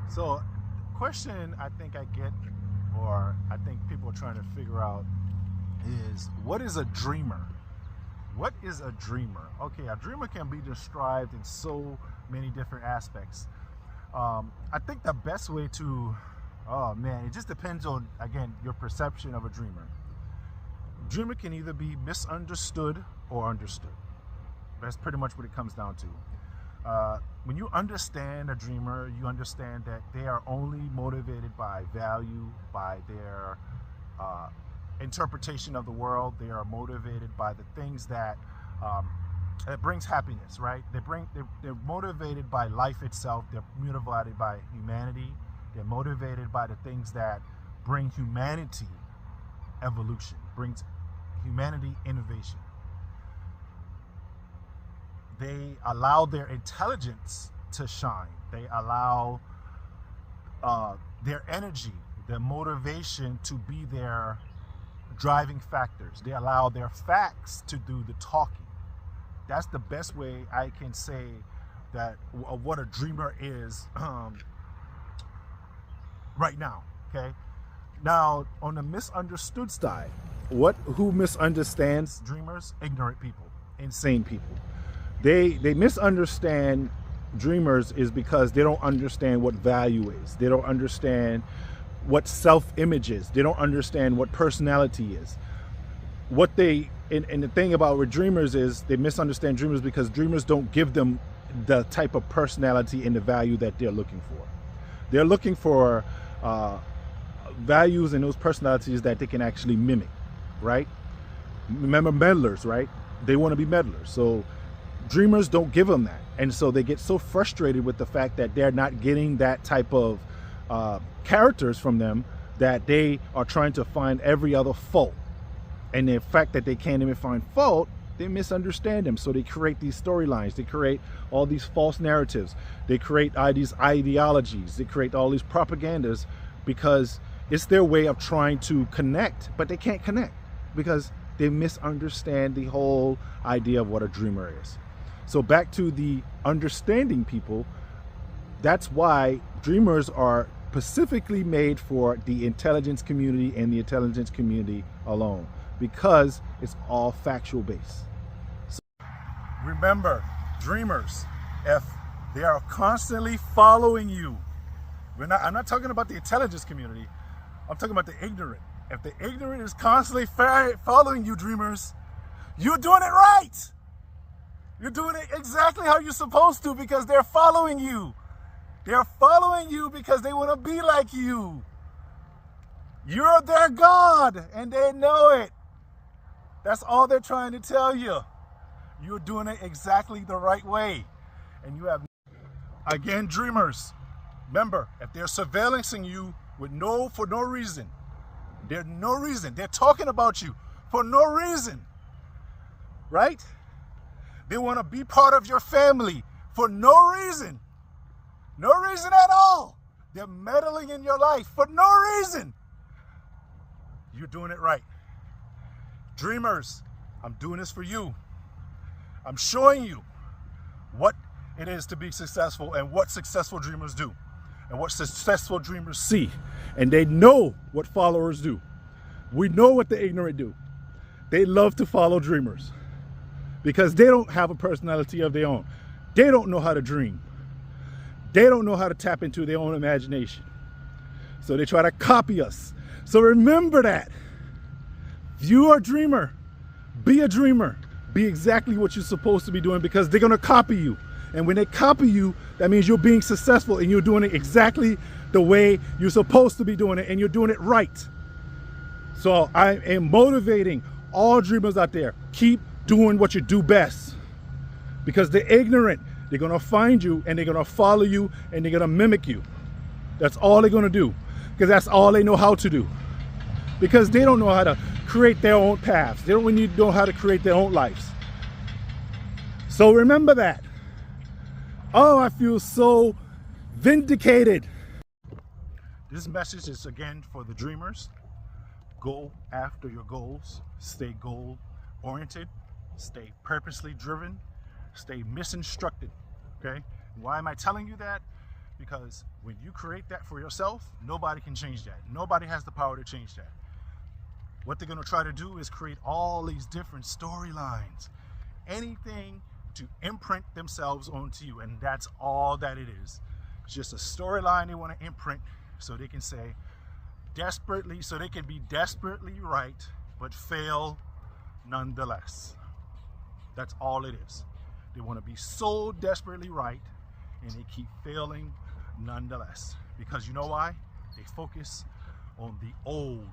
So, question I think I get, or I think people are trying to figure out, is what is a dreamer? What is a dreamer? Okay, a dreamer can be described in so many different aspects. I think the best way to, oh man, it just depends on, again, your perception of a dreamer. Dreamer can either be misunderstood or understood. That's pretty much what it comes down to. When you understand a dreamer, you understand that they are only motivated by value, by their uh, interpretation of the world. They are motivated by the things that brings happiness, right? They're motivated by life itself. They're motivated by humanity. They're motivated by the things that bring humanity evolution, brings humanity innovation. They allow their intelligence to shine. They allow their energy, their motivation to be their driving factors. They allow their facts to do the talking. That's the best way I can say that of what a dreamer is right now. Okay. Now, on the misunderstood side, who misunderstands dreamers? Ignorant people, insane people. They misunderstand dreamers is because they don't understand what value is. They don't understand what self-image is. They don't understand what personality is. What they and the thing about with dreamers is they misunderstand dreamers because dreamers don't give them the type of personality and the value that they're looking for. They're looking for values and those personalities that they can actually mimic, right? Remember meddlers, right? They want to be meddlers. So dreamers don't give them that. And so they get so frustrated with the fact that they're not getting that type of characters from them that they are trying to find every other fault. And the fact that they can't even find fault, they misunderstand them. So they create these storylines. They create all these false narratives. They create these ideologies. They create all these propagandas because it's their way of trying to connect, but they can't connect because they misunderstand the whole idea of what a dreamer is. So back to the understanding people, that's why dreamers are specifically made for the intelligence community and the intelligence community alone, because it's all factual based. So remember, dreamers, if they are constantly following you, I'm not talking about the intelligence community, I'm talking about the ignorant. If the ignorant is constantly following you, dreamers, you're doing it right. You're doing it exactly how you're supposed to because they're following you. They're following you because they want to be like you. You're their God and they know it. That's all they're trying to tell you. You're doing it exactly the right way. And you have, again, dreamers, remember, if they're surveillancing you for no reason, there's no reason. They're talking about you for no reason, right? They want to be part of your family for no reason. No reason at all. They're meddling in your life for no reason. You're doing it right. Dreamers, I'm doing this for you. I'm showing you what it is to be successful and what successful dreamers do and what successful dreamers see. And they know what followers do. We know what the ignorant do. They love to follow dreamers because they don't have a personality of their own. They don't know how to dream. They don't know how to tap into their own imagination. So they try to copy us. So remember that. If you are a dreamer, be a dreamer. Be exactly what you're supposed to be doing because they're going to copy you. And when they copy you, that means you're being successful and you're doing it exactly the way you're supposed to be doing it and you're doing it right. So I am motivating all dreamers out there. Keep doing what you do best because the ignorant, they're going to find you and they're going to follow you and they're going to mimic you. That's all they're going to do because that's all they know how to do because they don't know how to create their own paths. They don't really know how to create their own lives. So remember that. Oh, I feel so vindicated. This message is again for the dreamers. Go after your goals. Stay goal oriented. Stay purposely driven. Stay misinstructed. Okay? Why am I telling you that? Because when you create that for yourself, nobody can change that. Nobody has the power to change that. What they're going to try to do is create all these different storylines, anything to imprint themselves onto you, and that's all that it is. It's just a storyline they want to imprint so they can say desperately, so they can be desperately right but fail nonetheless. That's all it is. They want to be so desperately right and they keep failing nonetheless. Because you know why? They focus on the old,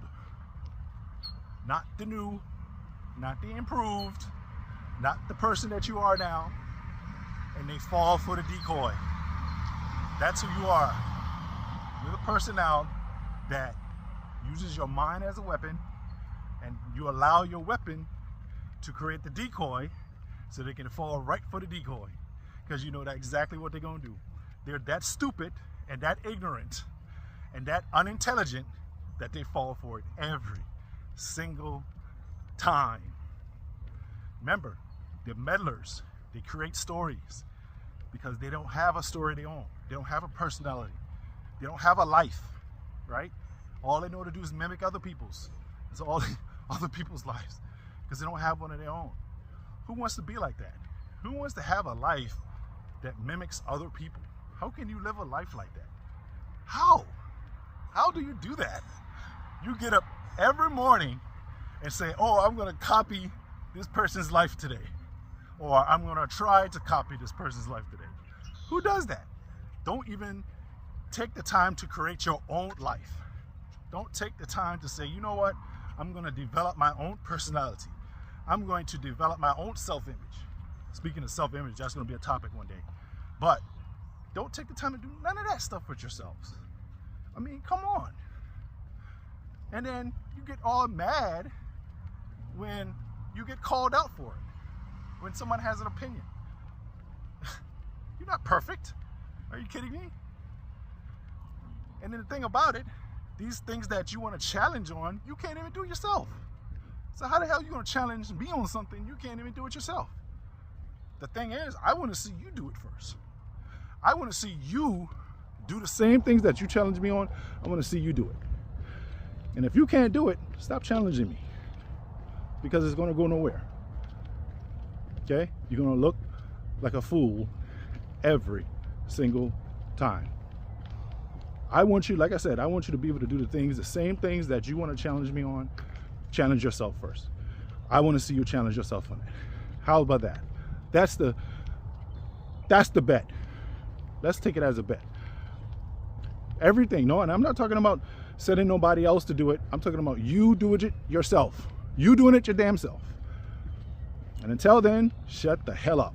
not the new, not the improved, not the person that you are now, and they fall for the decoy. That's who you are. You're the person now that uses your mind as a weapon, and you allow your weapon to create the decoy so they can fall right for the decoy, because you know that exactly what they're going to do. They're that stupid and that ignorant and that unintelligent that they fall for it every single time. Remember, they're meddlers. They create stories because they don't have a story of their own. They don't have a personality. They don't have a life, right? All they know to do is mimic other people's. It's all other people's lives because they don't have one of their own. Who wants to be like that? Who wants to have a life that mimics other people? How can you live a life like that? How? How do you do that? You get up every morning and say, oh, I'm going to copy this person's life today. Or I'm going to try to copy this person's life today. Who does that? Don't even take the time to create your own life. Don't take the time to say, you know what? I'm going to develop my own personality. I'm going to develop my own self-image. Speaking of self-image, that's going to be a topic one day. But don't take the time to do none of that stuff with yourselves. I mean, come on. And then you get all mad when you get called out for it, when someone has an opinion. You're not perfect. Are you kidding me? And then the thing about it, these things that you want to challenge on, you can't even do yourself. So how the hell are you going to challenge me on something you can't even do it yourself? The thing is, I want to see you do it first. I want to see you do the same things that you challenge me on. I want to see you do it. And if you can't do it, stop challenging me, because it's going to go nowhere. Okay? You're going to look like a fool every single time. I want you, like I said, I want you to be able to do the same things that you want to challenge me on. Challenge yourself first. I want to see you challenge yourself on it. How about that? That's the bet. Let's take it as a bet. Everything, no, and I'm not talking about setting nobody else to do it. I'm talking about you doing it yourself. You doing it your damn self. And until then, shut the hell up.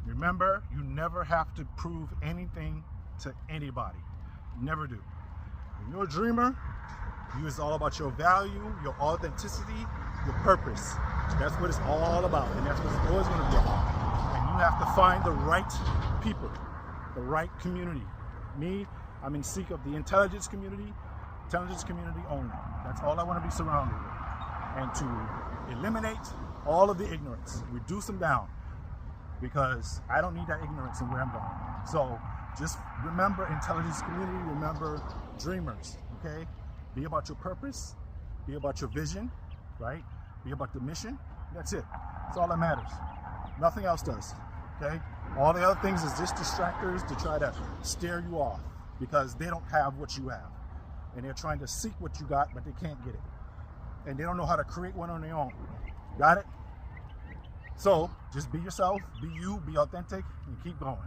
Remember, you never have to prove anything to anybody. You never do. When you're a dreamer, it's all about your value, your authenticity, your purpose. That's what it's all about, and that's what it's always going to be about. And you have to find the right people, the right community. Me, I'm in seek of the intelligence community only. That's all I want to be surrounded with. And to eliminate all of the ignorance, reduce them down, because I don't need that ignorance in where I'm going. So just remember intelligence community, remember dreamers, okay? Be about your purpose, be about your vision, right? Be about the mission. That's it. That's all that matters. Nothing else does, okay? All the other things is just distractors to try to steer you off, because they don't have what you have. And they're trying to seek what you got, but they can't get it. And they don't know how to create one on their own. Got it? So just be yourself, be you, be authentic, and keep going.